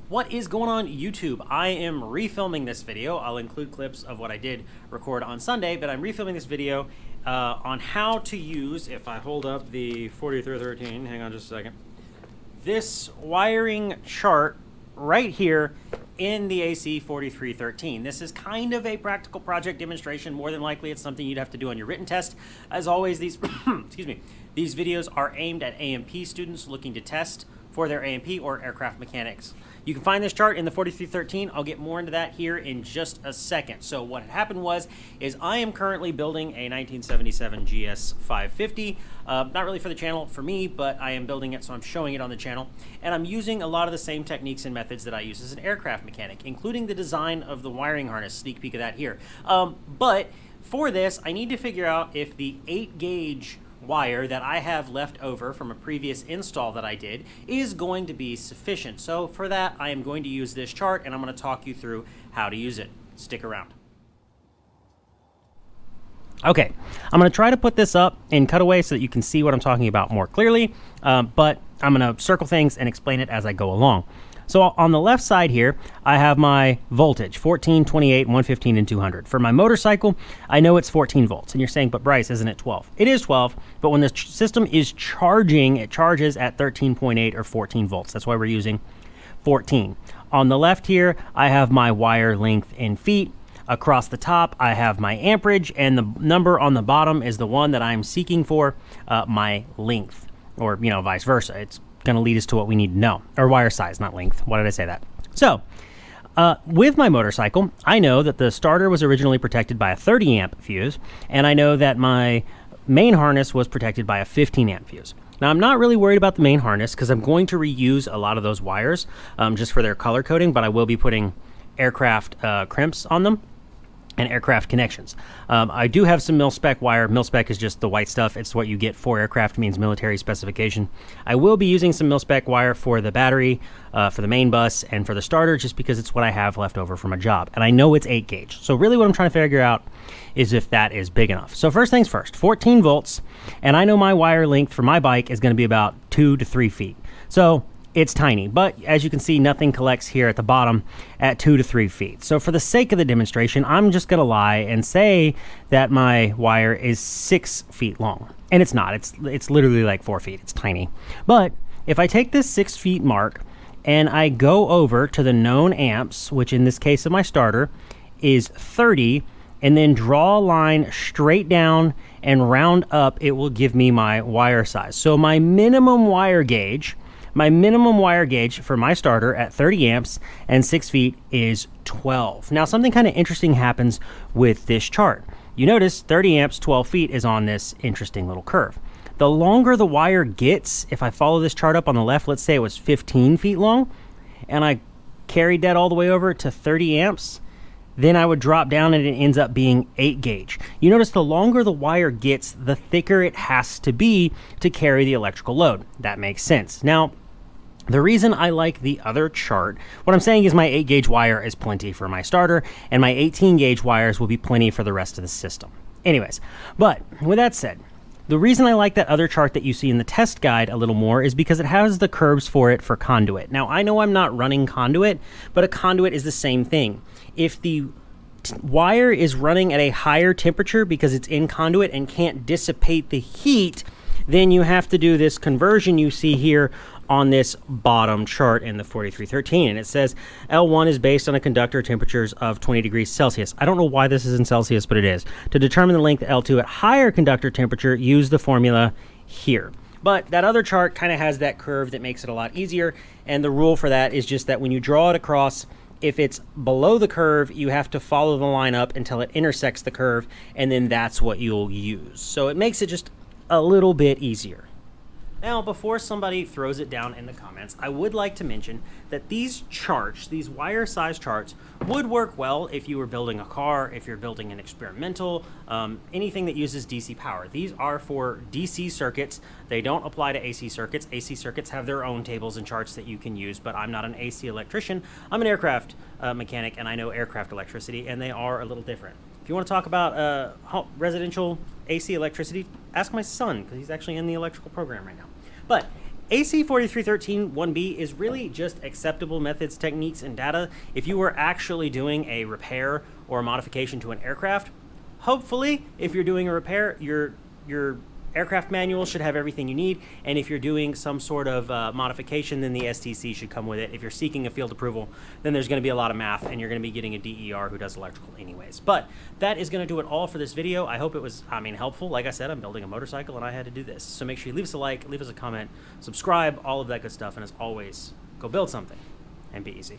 What is going on YouTube? I am refilming this video. I'll include clips of what I did record on Sunday, but I'm refilming this video on how to use, if I hold up the 4313, hang on just a second, this wiring chart right here in the AC 4313. This is kind of a practical project demonstration. More than likely, it's something you'd have to do on your written test. As always, these excuse me, these videos are aimed at A&P students looking to test for their A&P or aircraft mechanics. You can find this chart in the 4313. I'll get more into that here in just a second. So what had happened is I am currently building a 1977 GS 550. Not really for the channel, for me, but I am building it, so I'm showing it on the channel. And I'm using a lot of the same techniques and methods that I use as an aircraft mechanic, including the design of the wiring harness, sneak peek of that here. But for this, I need to figure out if the 8-gauge wire that I have left over from a previous install that I did is going to be sufficient. So for that, I am going to use this chart and I'm going to talk you through how to use it. Stick around. Okay, I'm going to try to put this up in cutaway so that you can see what I'm talking about more clearly, but I'm going to circle things and explain it as I go along. So on the left side here, I have my voltage, 14, 28, 115, and 200. For my motorcycle, I know it's 14 volts. And you're saying, but Bryce, isn't it 12? It is 12, but when the system is charging, it charges at 13.8 or 14 volts. That's why we're using 14. On the left here, I have my wire length in feet. Across the top, I have my amperage, and the number on the bottom is the one that I'm seeking for, my length, or, you know, vice versa. It's going to lead us to what we need to know, or wire size, not length. Why did I say that? So with my motorcycle, I know that the starter was originally protected by a 30 amp fuse, and I know that my main harness was protected by a 15 amp fuse. Now, I'm not really worried about the main harness because I'm going to reuse a lot of those wires just for their color coding, but I will be putting aircraft crimps on them and aircraft connections. I do have some mil-spec wire. Mil-spec is just the white stuff. It's what you get for aircraft, means military specification. I will be using some mil-spec wire for the battery, for the main bus, and for the starter, just because it's what I have left over from a job. And I know it's 8 gauge. So really what I'm trying to figure out is if that is big enough. So first things first, 14 volts, and I know my wire length for my bike is gonna be about 2 to 3 feet. So it's tiny, but as you can see, nothing collects here at the bottom at 2 to 3 feet. So for the sake of the demonstration, I'm just gonna lie and say that my wire is 6 feet long. And it's not, it's literally like 4 feet, it's tiny. But if I take this 6 feet mark and I go over to the known amps, which in this case of my starter is 30, and then draw a line straight down and round up, it will give me my wire size. So my minimum wire gauge for my starter at 30 amps and 6 feet is 12. Now, something kind of interesting happens with this chart. You notice 30 amps, 12 feet is on this interesting little curve. The longer the wire gets, if I follow this chart up on the left, let's say it was 15 feet long, and I carried that all the way over to 30 amps, then I would drop down and it ends up being 8 gauge. You notice the longer the wire gets, the thicker it has to be to carry the electrical load. That makes sense. Now, the reason I like the other chart, what I'm saying is my 8 gauge wire is plenty for my starter, and my 18 gauge wires will be plenty for the rest of the system. Anyways, but with that said, the reason I like that other chart that you see in the test guide a little more is because it has the curves for it for conduit. Now, I know I'm not running conduit, but a conduit is the same thing. If the wire is running at a higher temperature because it's in conduit and can't dissipate the heat, then you have to do this conversion you see here on this bottom chart in the 4313, and it says L1 is based on a conductor temperatures of 20 degrees Celsius. I don't know why this is in Celsius, but it is. To determine the length L2 at higher conductor temperature, use the formula here. But that other chart kind of has that curve that makes it a lot easier, and the rule for that is just that when you draw it across, if it's below the curve, you have to follow the line up until it intersects the curve, and then that's what you'll use. So it makes it just a little bit easier. Now, before somebody throws it down in the comments, I would like to mention that these charts, these wire size charts, would work well if you were building a car, if you're building an experimental, anything that uses DC power. These are for DC circuits. They don't apply to AC circuits. AC circuits have their own tables and charts that you can use, but I'm not an AC electrician. I'm an aircraft mechanic, and I know aircraft electricity, and they are a little different. If you want to talk about residential AC electricity, ask my son, because he's actually in the electrical program right now. But AC 4313 1B is really just acceptable methods, techniques, and data. If you were actually doing a repair or a modification to an aircraft, hopefully, if you're doing a repair, your aircraft manual should have everything you need, and if you're doing some sort of modification, then the STC should come with it. If you're seeking a field approval, then there's going to be a lot of math, and you're going to be getting a DER who does electrical anyways. But that is going to do it all for this video. I hope it was, helpful. Like I said, I'm building a motorcycle, and I had to do this. So make sure you leave us a like, leave us a comment, subscribe, all of that good stuff, and as always, go build something and be easy.